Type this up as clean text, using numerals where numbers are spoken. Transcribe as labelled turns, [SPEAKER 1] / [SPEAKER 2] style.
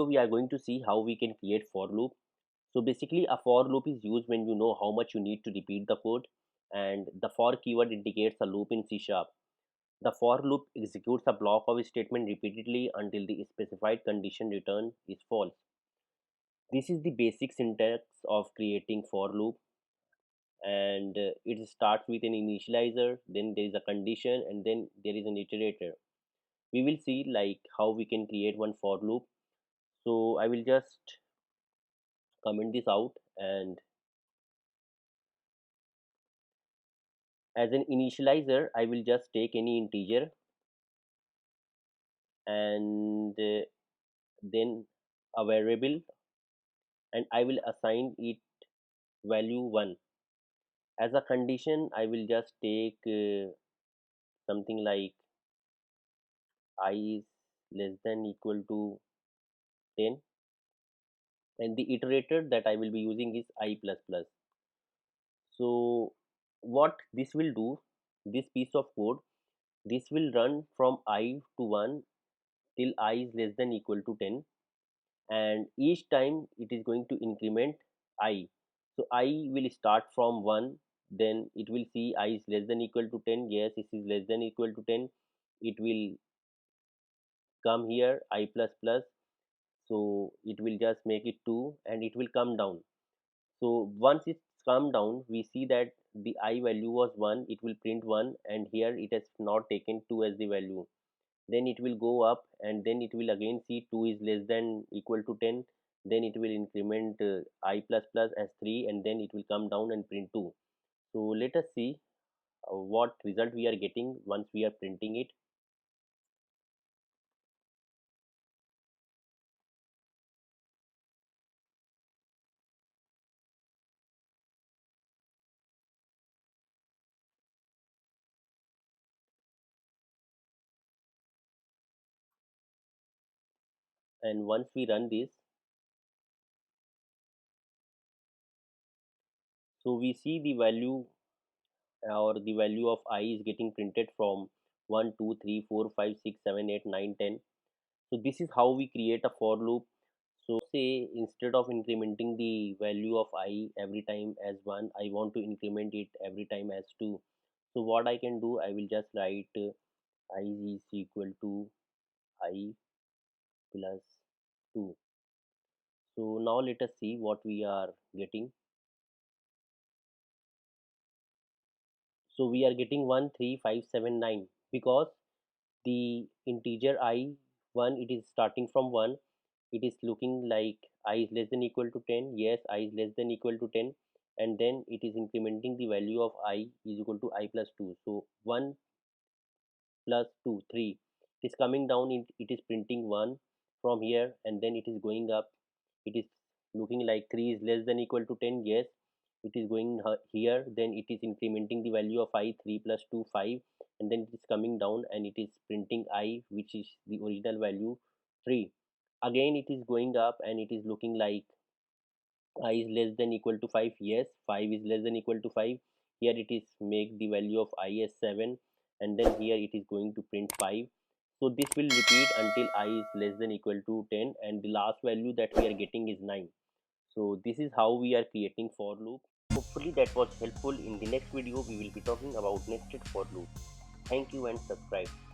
[SPEAKER 1] we are going to see how we can create for loop. So basically a for loop is used when you know how much you need to repeat the code, and the for keyword indicates a loop in C sharp. The for loop executes a block of a statement repeatedly until the specified condition return is false. This is the basic syntax of creating for loop, and it starts with an initializer, then there is a condition, and then there is an iterator. We will see like how we can create one for loop. So I will just comment this out, and as an initializer I will just take any integer, and then a variable, and I will assign it value 1. As a condition I will just take something like I is less than equal to 10, and the iterator that I will be using is I plus plus. So what this will do, this piece of code, this will run from I to 1 till I is less than equal to 10, and each time it is going to increment I. So I will start from 1, then it will see I is less than equal to 10, yes it is less than equal to 10, it will come here I plus plus, so it will just make it 2 and it will come down. So once it's come down we see that the I value was 1, it will print 1, and here it has not taken 2 as the value. Then it will go up, and then it will again see 2 is less than equal to 10, then it will increment I plus plus as 3, and then it will come down and print 2. So let us see what result we are getting once we are printing it. And once we run this, so we see the value or the value of I is getting printed from 1 2 3 4 5 6 7 8 9 10. So this is how we create a for loop. So say instead of incrementing the value of I every time as 1, I want to increment it every time as 2. So what I can do, I will just write I is equal to I plus 2. So now let us see what we are getting. So we are getting 1 3 5 7 9 because the integer I 1, it is starting from 1, it is looking like I is less than equal to 10, yes I is less than equal to 10, and then it is incrementing the value of I is equal to I plus 2. So 1 plus 2 3, it is coming down, it is printing 1 from here, and then it is going up, it is looking like 3 is less than equal to 10, yes it is going here, then it is incrementing the value of I 3 plus 2 5, and then it is coming down and it is printing I, which is the original value 3. Again it is going up and it is looking like I is less than equal to 5, yes 5 is less than equal to 5, here it is make the value of I as 7, and then here it is going to print 5. So this will repeat until I is less than equal to 10, and the last value that we are getting is 9. So this is how we are creating for loop. Hopefully that was helpful. In the next video we will be talking about nested for loop. Thank you and subscribe.